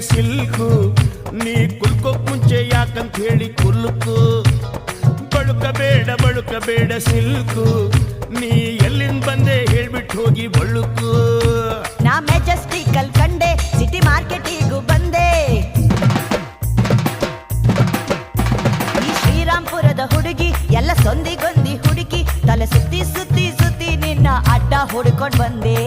silk ನೀ ಕುಲ್ಕೋಕ್ ಮುಂಚೆ ಯಾಕಂತ ಹೇಳಿ ಕುಲ್ಕು ಬಳುಕಬೇಡ ಸಿಲ್ಕು ನೀ ಎಲ್ಲಿಂದ ಬಂದೆ ಹೇಳ್ಬಿಟ್ಟು ಹೋಗಿ ಬಳುಕು ನಾ ಮೆಜೆಸ್ಟಿಕಲ್ ಕಂಡೆ ಸಿಟಿ ಮಾರ್ಕೆಟಿಗೂ ಬಂದೆ ಈ ಶ್ರೀರಾಮ್ಪುರದ ಹುಡುಗಿ ಎಲ್ಲ ಸೊಂದಿಗೊಂದಿ ಹುಡುಗಿ ತಲೆ ಸುತ್ತಿ ಸುತ್ತಿ ಸುತ್ತಿ ನಿನ್ನ ಅಡ್ಡ ಹುಡ್ಕೊಂಡ್ ಬಂದೆ